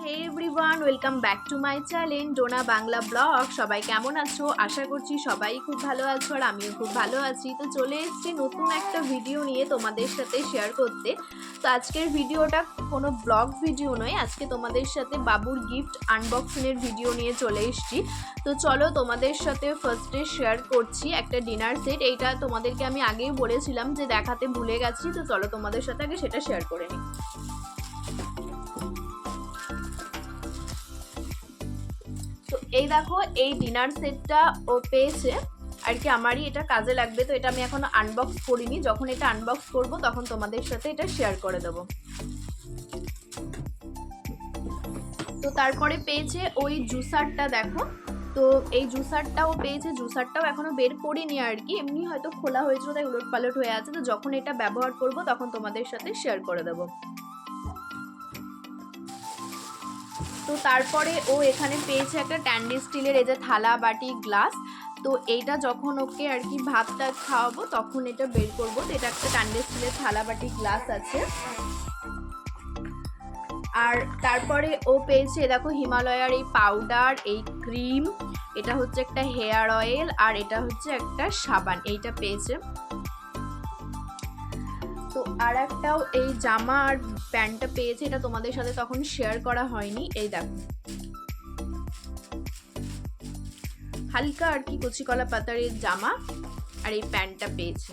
Hey everyone, welcome back to my channel Dona Bangla blog. সবাই কেমন আছো? আশা করছি সবাই খুব ভালো আছো আর আমিও খুব ভালো আছি। তো চলে এসেছি নতুন একটা ভিডিও নিয়ে তোমাদের সাথে শেয়ার করতে। তো আজকের ভিডিওটা কোনো ব্লগ ভিডিও নয়, আজকে তোমাদের সাথে বাবুর গিফট আনবক্সিংয়ের ভিডিও নিয়ে চলে এসেছি। তো চলো তোমাদের সাথে ফার্স্টে শেয়ার করছি একটা ডিনার সেট। এইটা তোমাদেরকে আমি আগেই বলেছিলাম যে দেখাতে ভুলে গেছি, তো চলো তোমাদের সাথে আগে সেটা শেয়ার করে নিই। তো এই দেখো, এই ডিনার সেটটা ও পেয়েছে আর কি, আমারই এটা কাজে লাগবে। তো এটা আমি এখনো আনবক্স করিনি, যখন এটা আনবক্স করব তখন তোমাদের সাথে এটা শেয়ার করে দেবো। তো তারপরে পেয়েছে ওই জুসারটা, দেখো। তো এই জুসারটাও পেয়েছে, জুসারটাও এখনো বের করিনি আর কি, এমনি হয়তো খোলা হয়েছিল তাই উলট পালট হয়ে আছে। তো যখন এটা ব্যবহার করব তখন তোমাদের সাথে শেয়ার করে দেবো। তো তারপরে ও এখানে পেয়েছে একটা ট্যান্ডি স্টিলের এই যে থালা বাটি গ্লাস। তো এইটা যখন ওকে আর কি ভাতটা খাওয়াবো তখন এটা বের করবো। তো এটা একটা ট্যান্ডি স্টিলের থালা বাটি গ্লাস আছে। আর তারপরে ও পেয়েছে দেখো হিমালয়ার এই পাউডার, এই ক্রিম, এটা হচ্ছে একটা হেয়ার অয়েল, আর এটা হচ্ছে একটা সাবান, এইটা পেয়েছে। তো আর একটাও এই জামা আর প্যান্টটা পেয়েছে, এটা তোমাদের সাথে তখন শেয়ার করা হয়নি। এই দেখো হালকা আর কি কচি কলা পাতার এই জামা আর এই প্যান্টটা পেয়েছে।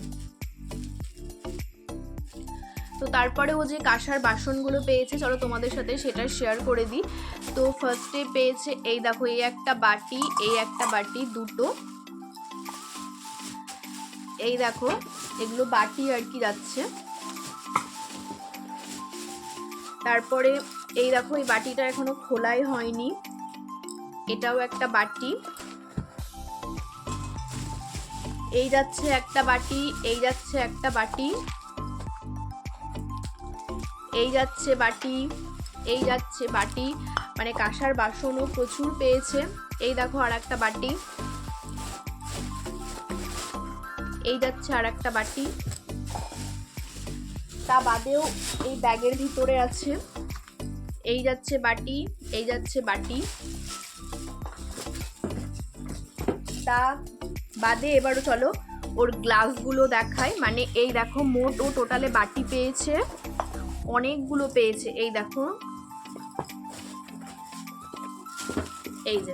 তো তারপরে ও যে কাঁসার বাসনগুলো পেয়েছে চলো তোমাদের সাথে সেটা শেয়ার করে দিই। তো ফার্স্টে পেয়েছে এই দেখো, এই একটা বাটি, এই একটা বাটি, দুটো। এই দেখো এগুলো বাটি আর কি যাচ্ছে। তারপরে এই দেখো এই বাটিটা এখনো খোলাই হয়নি, এটাও একটা বাটি। এই যাচ্ছে একটা বাটি, এই যাচ্ছে একটা বাটি, এই যাচ্ছে বাটি, এই যাচ্ছে বাটি, মানে কাঁসার বাসনও প্রচুর পেয়েছে। এই দেখো আর একটা বাটি, এই যাচ্ছে আর একটা বাটি। তা বাদেও এই ব্যাগের ভিতরে আছে, এই যাচ্ছে বাটি, এই যাচ্ছে বাটি। তা বাদে এবারও চলো ওর গ্লাসগুলো দেখায়। মানে এই দেখো মোট ও টোটালে বাটি পেয়েছে অনেকগুলো পেয়েছে। এই দেখো, এই যে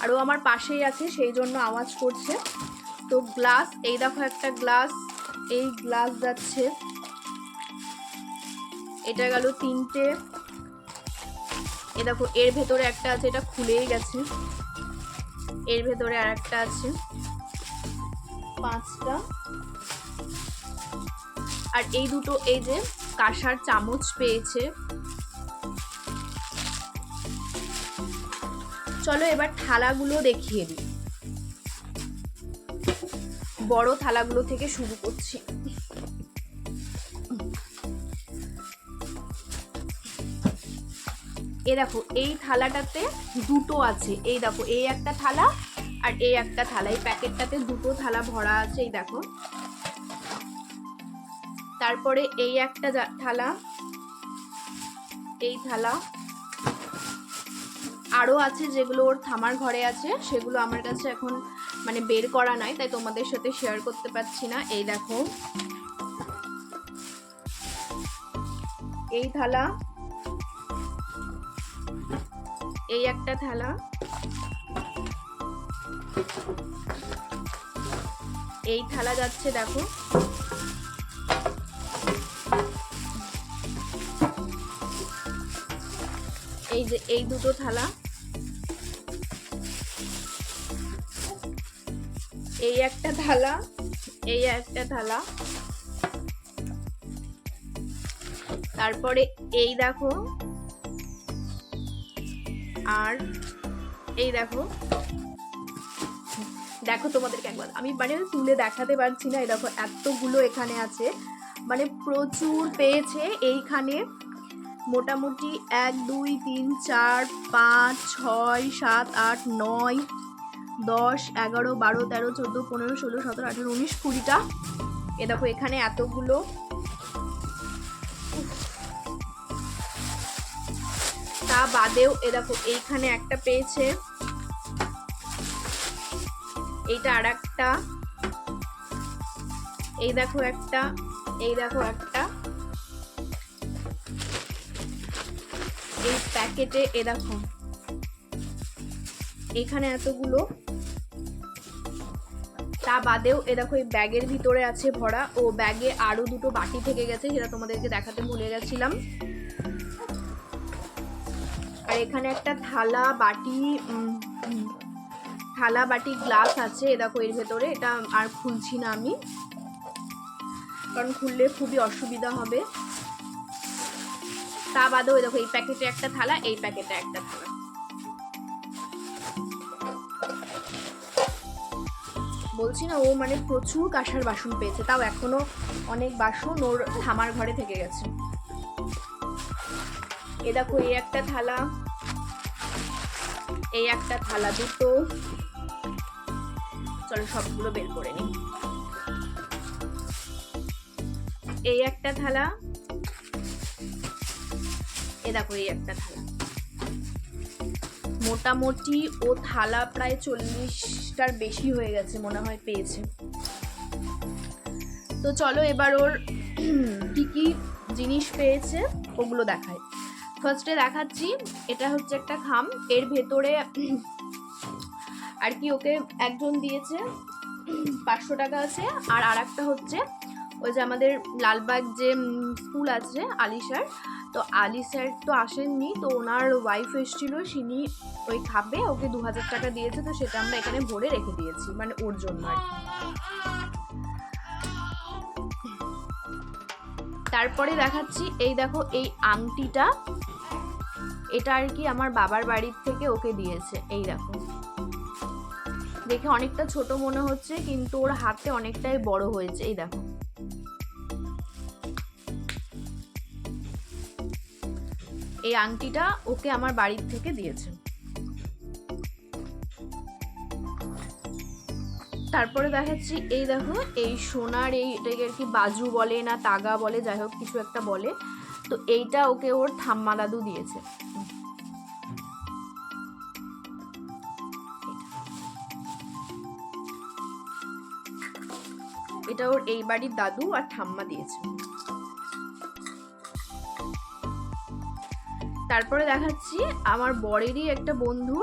আরো আমার পাশেই আছে সেই জন্য আওয়াজ করছে। তো গ্লাস, এই দেখো একটা গ্লাস, এই গ্লাস যাচ্ছে, এটা গেল তিনটে। এ দেখো এর ভেতরে একটা আছে, এটা খুলেই গেছে। এর ভেতরে আর একটা আছে, পাঁচটা। আর এই দুটো এই যে কাঁসার চামচ পেয়েছে। চলো এবার থালাগুলো দেখিয়ে দিই, বড় থালাগুলো থেকে শুরু করছি। এ দেখো এই থালাটাতে দুটো আছে, এই দেখো এই একটা থালা আর এই একটা থালা, এই প্যাকেটটাতে দুটো থালা ভরা আছে। এই দেখো তারপরে এই একটা থালা, এই থালা, আরো আছে যেগুলো ওর থামার ঘরে আছে, সেগুলো আমার কাছে এখন মানে বের করা নাই তাই তোমাদের সাথে শেয়ার করতে পারছি না। এই দেখো এই থালা, এই একটা থালা, এই থালা যাচ্ছে দেখো, এই যে এই দুটো থালা, এই একটা থালা, এই একটা থালা। তারপরে এই দেখো, আর এই দেখো, দেখো তোমাদেরকে একবার আমি মানে তুলে দেখাতে পারছি না। এই দেখো এতগুলো এখানে আছে, মানে প্রচুর পেয়েছে এইখানে। মোটামুটি 1 2 3 4 5 6 7 8 9 10 11 12 13 14 15 16 17 18 19 20টা। এ দেখো এখানে এতগুলো, তা বাদেও এ দেখো এইখানে একটা পেয়েছে, এইটা আর একটা, এই দেখো একটা, এই দেখো একটা, এই প্যাকেটে এ দেখো এখানে এতগুলো। তা বাদেও এ দেখো এই ব্যাগের ভিতরে আছে ভরা, ও ব্যাগে আরো দুটো বাটি থেকে গেছে, সেটা তোমাদেরকে দেখাতে ভুলে গেছিলাম। আর এখানে একটা থালা বাটি গ্লাস আছে, এ দেখো এর ভেতরে। এটা আর খুলছি না আমি, কারণ খুললে খুবই অসুবিধা হবে। তা বাদেও দেখো এই প্যাকেটে একটা থালা, এই প্যাকেটে একটা থালা। বলছি না, ও মানে প্রচুর কাঁসার বাসন পেয়েছে, তাও এখনো অনেক বাসন ওর ঠামার ঘরে থেকে গেছে। এ দেখো এই একটা থালা, এই একটা থালা দুটো, চলো সবগুলো বের করে নিই। এই একটা থালা, এ দেখো এই একটা থালা। মোটামুটি ও থালা প্রায় 40টার বেশি হয়ে গেছে মনে হয় পেয়েছে। তো চলো এবার ওর কি কি জিনিস পেয়েছে ওগুলো দেখাই। ফার্স্টে দেখাচ্ছি, এটা হচ্ছে একটা খাম, এর ভেতরে আর কি ওকে একজন দিয়েছে 500 টাকা আছে। আর আরেকটা হচ্ছে ওই যে আমাদের লালবাগ যে স্কুল আছে আলিশার, তো আলিশার তো আসেননি, তো ওনার ওয়াইফ এসেছিল, তিনি ওই খাবে, ওকে 2000 টাকা দিয়েছে, তো সেটা আমরা এখানে ভরে রেখে দিয়েছি, মানে ওর জন্য আর কি। তারপরে দেখাচ্ছি, এই দেখো এই আংটিটা, এটা আর কি আমার বাবার বাড়ির থেকে ওকে দিয়েছে। এই দেখো, দেখে অনেকটা ছোট মনে হচ্ছে, কিন্তু ওর হাতে অনেকটাই বড় হয়েছে। এই দেখো, এই আংটিটা ওকে আমার বাড়ির থেকে দিয়েছে। তারপরে দেখাচ্ছি, এই দেখো এই সোনার এটাকে আর কি বাজু বলে না তাগা বলে, যাই হোক কিছু একটা বলে, তো এইটা ওকে ওর ঠাম্মা দাদু দিয়েছে। এটা ওর এই বাড়ির দাদু আর ঠাম্মা দিয়েছে। তারপরে দেখাচ্ছি আমার বরেরই একটা বন্ধু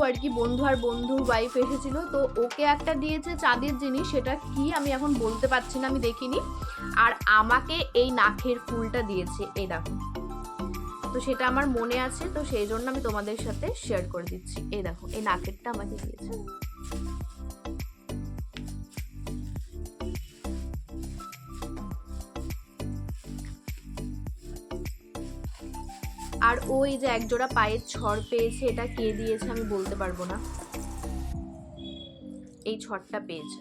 আর কি, বন্ধু আর বন্ধুর ওয়াইফ এসেছিল, তো ওকে একটা দিয়েছে চাঁদের জিনিস, সেটা কি আমি এখন বলতে পারছি না, আমি দেখিনি। আর আমাকে এই নাকের ফুলটা দিয়েছে, এই দেখো, তো সেটা আমার মনে আছে, তো সেই জন্য আমি তোমাদের সাথে শেয়ার করে দিচ্ছি। এই দেখো এই নাকেরটা আমাকে দিয়েছে। আর ওই যে একজোড়া পায়ের ছড় পেয়েছে, এটা কে দিয়েছে আমি বলতে পারবো না, এই ছড়টা পেয়েছে।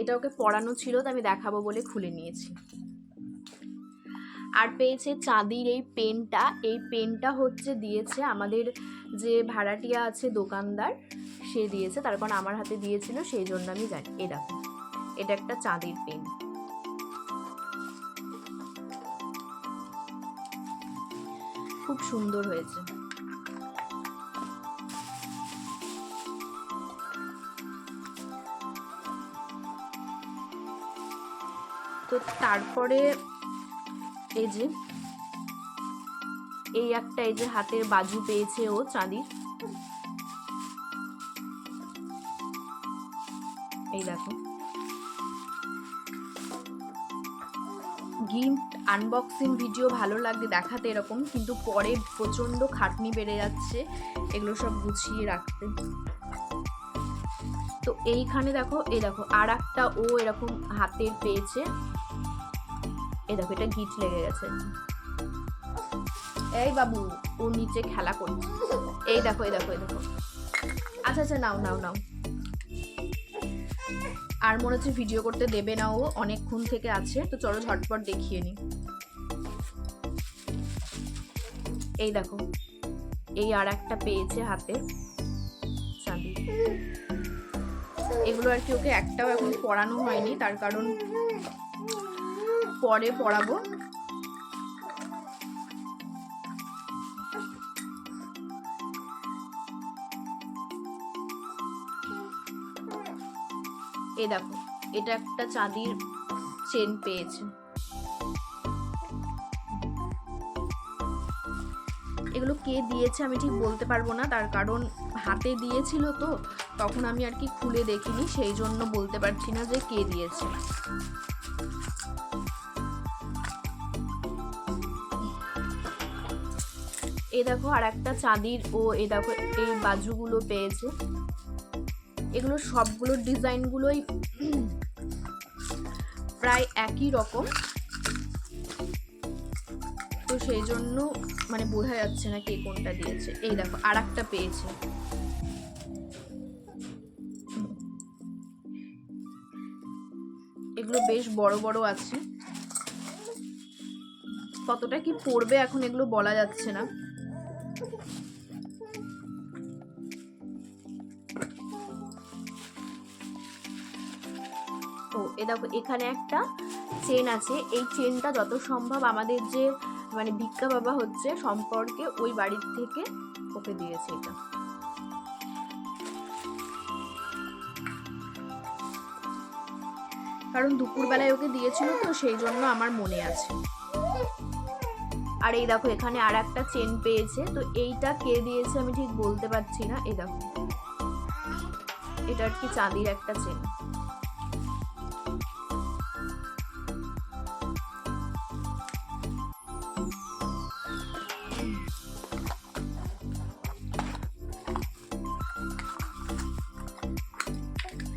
এটা ওকে পরানো ছিল, তো আমি দেখাবো বলে খুলে নিয়েছি। আর পেয়েছে চাঁদির এই পেনটা, এই পেনটা হচ্ছে দিয়েছে আমাদের যে ভাড়াটিয়া আছে দোকানদার, সে দিয়েছে, তার কারণ আমার হাতে দিয়েছিল সেই জন্য আমি জানি। এই দেখো, এটা একটা চাঁদির পেন, খুব সুন্দর হয়েছে। তো তারপরে এই যে এই একটা এই যে হাতের বাজু পেয়েছে ও চাঁদির, এই দেখো। গিফট আনবক্সিং ভিডিও ভালো লাগে দেখাতে এরকম, কিন্তু পরে প্রচন্ড খাটনি বেড়ে যাচ্ছে এগুলো সব গুছিয়ে রাখতে। তো এইখানে দেখো, এই দেখো আর একটা ও এরকম হাতের পেয়েছে, এই দেখো এটা গিট লেগে গেছে। এই বাবু ও নিচে খেলা করছে, এই দেখো এই দেখো এই দেখো। আচ্ছা আচ্ছা নাও নাও নাও। আর মনে হচ্ছে ভিডিও করতে দেবে না, ও অনেকক্ষণ থেকে আছে, তো চলো ঝটপট দেখিয়ে নি। এই দেখো এই আর একটা পেয়েছে হাতে চাঁদি, এগুলো আর কি ওকে একটাও এখন পরানো হয়নি, তার কারণ পরে পরাবো। এই দেখো, এটা একটা চাঁদির চেন পেয়েছে। এগুলো কে দিয়েছে আমি ঠিক বলতে পারবো না, তার কারণ হাতে দিয়েছিল তো তখন আমি আর কি খুলে দেখিনি, সেই জন্য বলতে পারছি না যে কে দিয়েছে। এই দেখো আর একটা চাঁদির এই দেখো এই বাজুগুলো পেয়েছে। এগুলো সবগুলোর ডিজাইনগুলোই প্রায় একই রকম, তো সেই জন্য মানে বোঝা যাচ্ছে না কে কোনটা দিয়েছে। এই দেখো আর একটা পেয়েছে। এগুলো বেশ বড় বড় আছে, কতটা কি পড়বে এখন এগুলো বলা যাচ্ছে না। এ দেখো এখানে একটা চেন আছে, এই চেনটা যত সম্ভব আমাদের যে মানে ভিক্ষা বাবা হচ্ছে সম্পর্কে ওই বাড়ির থেকে ওকে দিয়েছে এটা। কারণ দুপুরবেলায় ওকে দিয়েছিল তো সেই জন্য আমার মনে আছে। আর এই দেখো এখানে আর একটা চেন পেয়েছে, তো এইটা কে দিয়েছে আমি ঠিক বলতে পারছি না। এই দেখো এটা আর কি চাঁদির একটা চেন।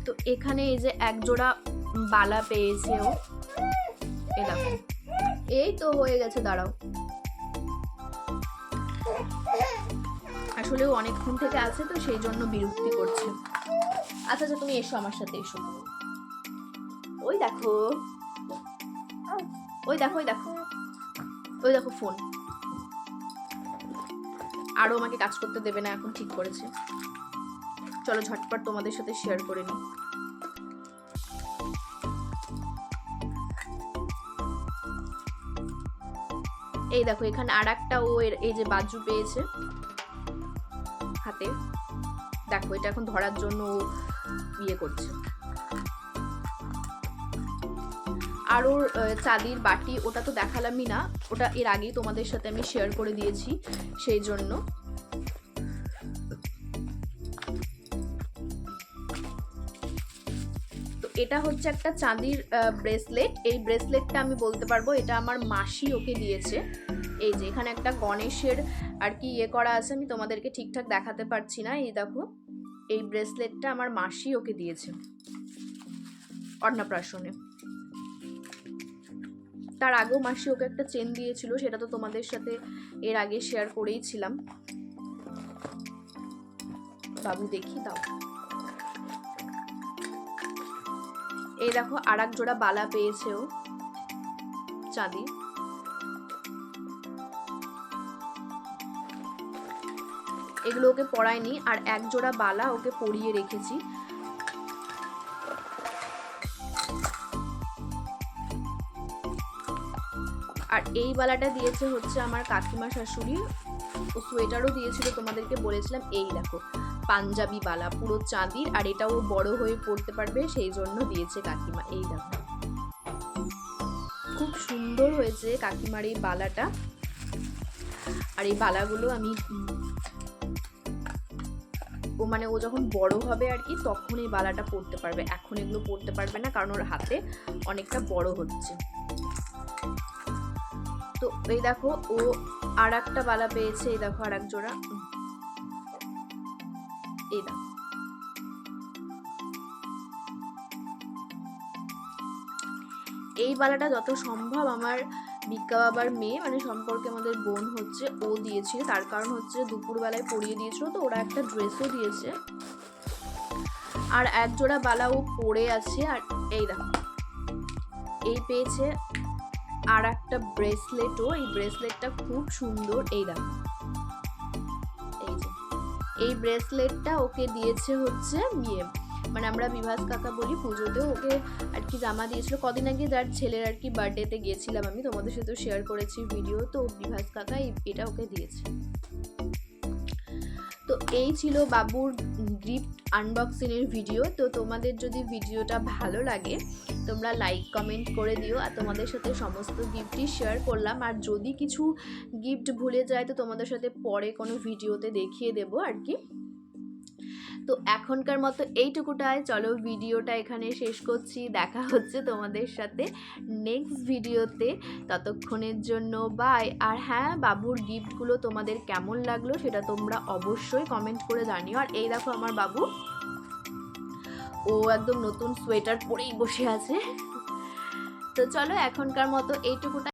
তো এখানে এই যে এক জোড়া বালা পেয়েছে ও, এই দেখো এই তো হয়ে গেছে, দাঁড়াও। আসলে ও অনেকক্ষণ থেকে আছে তো সেই জন্য বিরক্তি করছে। আচ্ছা আচ্ছা তুমি এসো আমার সাথে, এসো। ওই দেখো ওই দেখো ওই দেখো ওই দেখো ফোন। আরো আমাকে কাজ করতে দেবে না এখন, ঠিক করেছে। চলো ঝটপট তোমাদের সাথে শেয়ার করে নিই। এই দেখো এখানে আর একটা ও এই যে বাজু পেয়েছে হাতে, দেখো এটা এখন ধরার জন্য ও ইয়ে করছে। আর ওর চাঁদির বাটি ওটা তো দেখালামই না, ওটা এর আগেই তোমাদের সাথে আমি শেয়ার করে দিয়েছি, সেই জন্য। তো এটা হচ্ছে একটা চাঁদির ব্রেসলেট। এই ব্রেসলেটটা আমি বলতে পারবো এটা আমার মাসি ওকে দিয়েছে। এই যে এখানে একটা গণেশের আর কি ইয়ে করা আছে, আমি তোমাদেরকে ঠিকঠাক দেখাতে পারছি না। এই দেখো এই ব্রেসলেটটা আমার মাসি ওকে দিয়েছে অন্নপ্রাশনে। তার আগেও মাসি ওকে একটা চেন দিয়েছিল, সেটা তো তোমাদের সাথে এর আগে শেয়ার করেই ছিলাম। বাবু দেখি দাও। এই দেখো আর এক জোড়া বালা পেয়েছে ও চাঁদি। এগুলো ওকে পরায়নি, আর এক জোড়া বালা ওকে পরিয়ে রেখেছি। আর এই বালাটা দিয়েছে হচ্ছে আমার কাকিমা শাশুড়ি, ও সোয়েটারও দিয়েছিল তোমাদেরকে বলেছিলাম। এই দেখো পাঞ্জাবি বালা পুরো চাঁদির, আর এটাও বড় হয়ে পড়তে পারবে সেই জন্য দিয়েছে কাকিমা। এই দেখো খুব সুন্দর হয়েছে কাকিমার এই বালাটা। আর এই বালাগুলো আমি ও যখন বড় হবে আর কি তখন এই বালাটা পরতে পারবে, এখন এগুলো পরতে পারবে না কারণ ওর হাতে অনেকটা বড় হচ্ছে। তো এই দেখো ও আর একটা বালা পেয়েছে, এই দেখো আর এক জোড়া। এই দেখো এই বালাটা যত সম্ভব আমার ভিক্ষা বাবার মেয়ে মানে সম্পর্কে আমাদের বোন হচ্ছে ও দিয়েছিল, তার কারণ হচ্ছে দুপুরবেলায় পরিয়ে দিয়েছিল তো ওরা একটা ড্রেসও দিয়েছে। আর এক জোড়া বালা ও পরে আছে। আর এই দেখো এই পেয়েছে আর একটা ব্রেসলেটও, এই ব্রেসলেটটা খুব সুন্দর। এই দেখো এই যে এই ব্রেসলেটটা ওকে দিয়েছে হচ্ছে বিয়ে মানে আমরা বিভাস কাকা বলি, পুজোতেও ওকে আর কি জামা দিয়েছিল। কদিন আগে যার ছেলের আর কি বার্থডেতে গিয়েছিলাম আমি, তোমাদের সাথেও শেয়ার করেছি ভিডিও, তো বিভাস কাকা এটা ওকে দিয়েছে। তো তো এই ছিল বাবুর গিফট আনবক্সিংয়ের ভিডিও। তো তোমাদের যদি ভিডিওটা ভালো লাগে তোমরা লাইক কমেন্ট করে দিও, আর তোমাদের সাথে সমস্ত গিফটই শেয়ার করলাম। আর যদি কিছু গিফট ভুলে যায় তো তোমাদের সাথে পরে কোনো ভিডিওতে দেখিয়ে দেবো আর কি। তো এখনকার মতো এইটুকুটাই, চলো ভিডিওটা এখানে শেষ করছি। দেখা হচ্ছে তোমাদের সাথে নেক্সট ভিডিওতে, ততক্ষণের জন্য বাই। আর হ্যাঁ, বাবুর গিফটগুলো তোমাদের কেমন লাগলো সেটা তোমরা অবশ্যই কমেন্ট করে জানিও। আর এই দেখো আমার বাবু, ও একদম নতুন সোয়েটার পরেই বসে আছে। তো চলো এখনকার মতো এইটুকুটা।